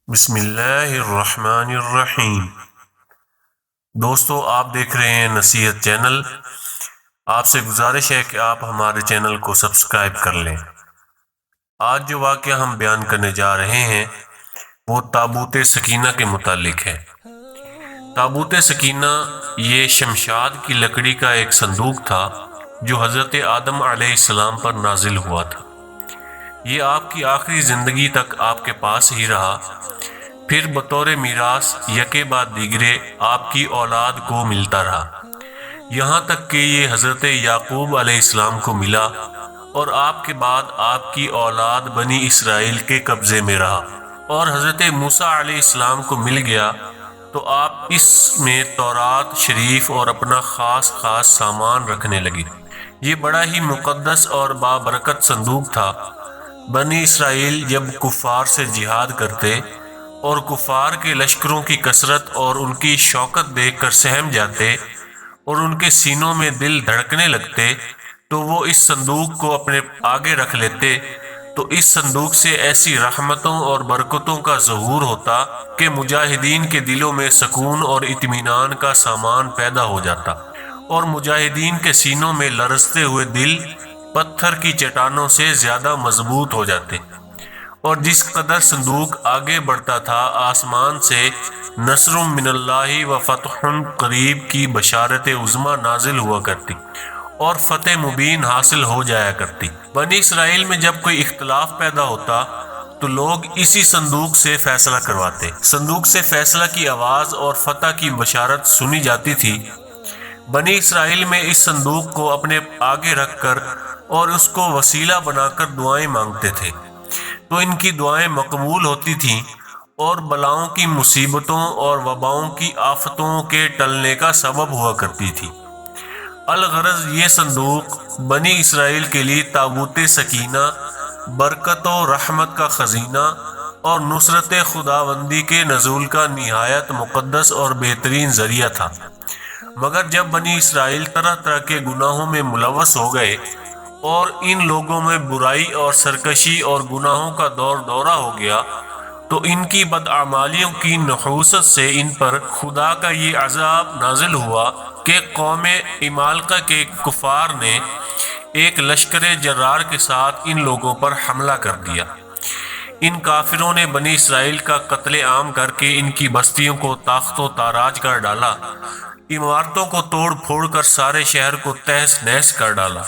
بسم اللہ الرحمن الرحیم۔ دوستو، آپ دیکھ رہے ہیں نصیحت چینل۔ آپ سے گزارش ہے کہ آپ ہمارے چینل کو سبسکرائب کر لیں۔ آج جو واقعہ ہم بیان کرنے جا رہے ہیں وہ تابوت سکینہ کے متعلق ہے۔ تابوت سکینہ یہ شمشاد کی لکڑی کا ایک صندوق تھا جو حضرت آدم علیہ السلام پر نازل ہوا تھا۔ یہ آپ کی آخری زندگی تک آپ کے پاس ہی رہا، پھر بطور میراث یکے بعد دیگرے آپ کی اولاد کو ملتا رہا، یہاں تک کہ یہ حضرت یعقوب علیہ السلام کو ملا اور آپ کے بعد آپ کی اولاد بنی اسرائیل کے قبضے میں رہا، اور حضرت موسیٰ علیہ السلام کو مل گیا تو آپ اس میں تورات شریف اور اپنا خاص سامان رکھنے لگے۔ یہ بڑا ہی مقدس اور بابرکت صندوق تھا۔ بنی اسرائیل جب کفار سے جہاد کرتے اور کفار کے لشکروں کی کثرت اور ان کی شوکت دیکھ کر سہم جاتے اور ان کے سینوں میں دل دھڑکنے لگتے تو وہ اس صندوق کو اپنے آگے رکھ لیتے، تو اس صندوق سے ایسی رحمتوں اور برکتوں کا ظہور ہوتا کہ مجاہدین کے دلوں میں سکون اور اطمینان کا سامان پیدا ہو جاتا، اور مجاہدین کے سینوں میں لرزتے ہوئے دل پتھر کی چٹانوں سے زیادہ مضبوط ہو جاتے، اور جس قدر صندوق آگے بڑھتا تھا آسمان سے نصر من اللہ و فتح قریب کی بشارت عظمیٰ نازل ہوا کرتی اور فتح مبین حاصل ہو جایا کرتی۔ بنی اسرائیل میں جب کوئی اختلاف پیدا ہوتا تو لوگ اسی صندوق سے فیصلہ کرواتے۔ صندوق سے فیصلہ کی آواز اور فتح کی بشارت سنی جاتی تھی۔ بنی اسرائیل میں اس صندوق کو اپنے آگے رکھ کر اور اس کو وسیلہ بنا کر دعائیں مانگتے تھے، تو ان کی دعائیں مقبول ہوتی تھیں اور بلاؤں کی مصیبتوں اور وباؤں کی آفتوں کے ٹلنے کا سبب ہوا کرتی تھی۔ الغرض یہ صندوق بنی اسرائیل کے لیے تابوت سکینہ، برکت و رحمت کا خزینہ اور نصرت خداوندی کے نزول کا نہایت مقدس اور بہترین ذریعہ تھا۔ مگر جب بنی اسرائیل طرح طرح کے گناہوں میں ملوث ہو گئے اور ان لوگوں میں برائی اور سرکشی اور گناہوں کا دورہ ہو گیا تو ان کی بدعمالیوں کی نحوست سے ان پر خدا کا یہ عذاب نازل ہوا کہ قوم عمالقہ کے کفار نے ایک لشکر جرار کے ساتھ ان لوگوں پر حملہ کر دیا۔ ان کافروں نے بنی اسرائیل کا قتل عام کر کے ان کی بستیوں کو تاخت و تاراج کر ڈالا، عمارتوں کو توڑ پھوڑ کر سارے شہر کو تہس نہس کر ڈالا،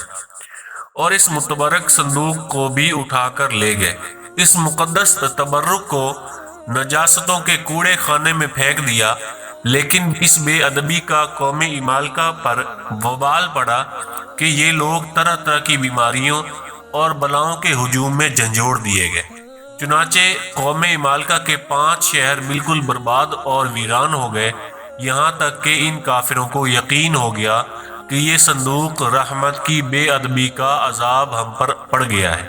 اور اس متبرک صندوق کو بھی اٹھا کر لے گئے۔ اس مقدس تبرک کو نجاستوں کے کوڑے خانے میں پھینک دیا، لیکن اس بے ادبی کا قوم عمالقہ پر وبال پڑا کہ یہ لوگ طرح طرح کی بیماریوں اور بلاؤں کے ہجوم میں جھنجھوڑ دیے گئے۔ چنانچہ قوم عمالقہ کے 5 شہر بالکل برباد اور ویران ہو گئے، یہاں تک کہ ان کافروں کو یقین ہو گیا کہ یہ صندوق رحمت کی بے ادبی کا عذاب ہم پر پڑ گیا ہے۔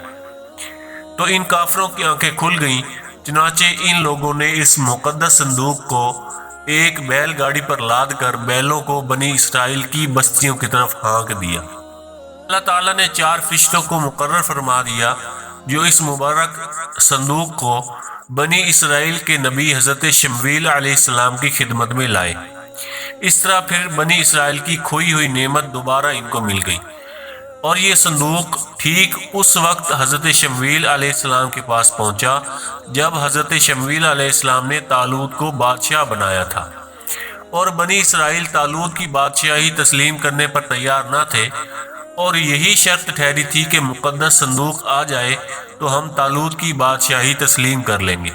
تو ان کافروں کی آنکھیں کھل گئیں، چنانچہ ان لوگوں نے اس مقدس صندوق کو ایک بیل گاڑی پر لاد کر بیلوں کو بنی اسرائیل کی بستیوں کی طرف ہانک دیا۔ اللہ تعالیٰ نے 4 فرشتوں کو مقرر فرما دیا جو اس مبارک صندوق کو بنی اسرائیل کے نبی حضرت شمویل علیہ السلام کی خدمت میں لائے۔ اس طرح پھر بنی اسرائیل کی کھوئی ہوئی نعمت دوبارہ ان کو مل گئی، اور یہ صندوق ٹھیک اس وقت حضرت شمویل علیہ السلام کے پاس پہنچا جب حضرت شمویل علیہ السلام نے طالوت کو بادشاہ بنایا تھا، اور بنی اسرائیل طالوت کی بادشاہی تسلیم کرنے پر تیار نہ تھے، اور یہی شرط ٹھہری تھی کہ مقدس صندوق آ جائے تو ہم طالوت کی بادشاہی تسلیم کر لیں گے۔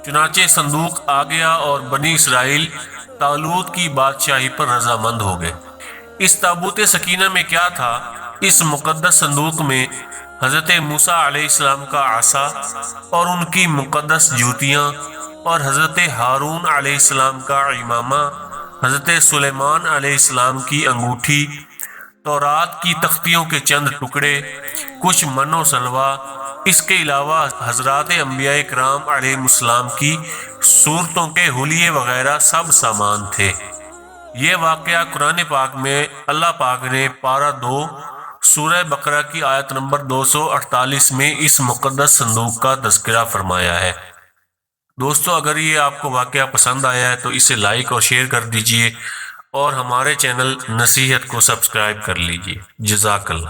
چنانچہ صندوق آ گیا اور بنی اسرائیل طالوت کی بادشاہی پر رضامند ہو گئے۔ اس تابوت سکینہ میں کیا تھا؟ اس مقدس صندوق میں حضرت موسیٰ علیہ السلام کا عصا اور ان کی مقدس جوتیاں، اور حضرت ہارون علیہ السلام کا عمامہ، حضرت سلیمان علیہ السلام کی انگوٹھی، تورات کی تختیوں کے چند ٹکڑے، کچھ من و سلوہ، اس کے علاوہ حضرات انبیاء کرام علیہ السلام کی صورتوں کے حلیے وغیرہ سب سامان تھے۔ یہ واقعہ قرآن پاک میں اللہ پاک نے پارہ 2 سورہ بقرہ کی آیت نمبر 248 میں اس مقدس صندوق کا تذکرہ فرمایا ہے۔ دوستو اگر یہ آپ کو واقعہ پسند آیا ہے تو اسے لائک اور شیئر کر دیجئے اور ہمارے چینل نصیحت کو سبسکرائب کر لیجئے۔ جزاک اللہ۔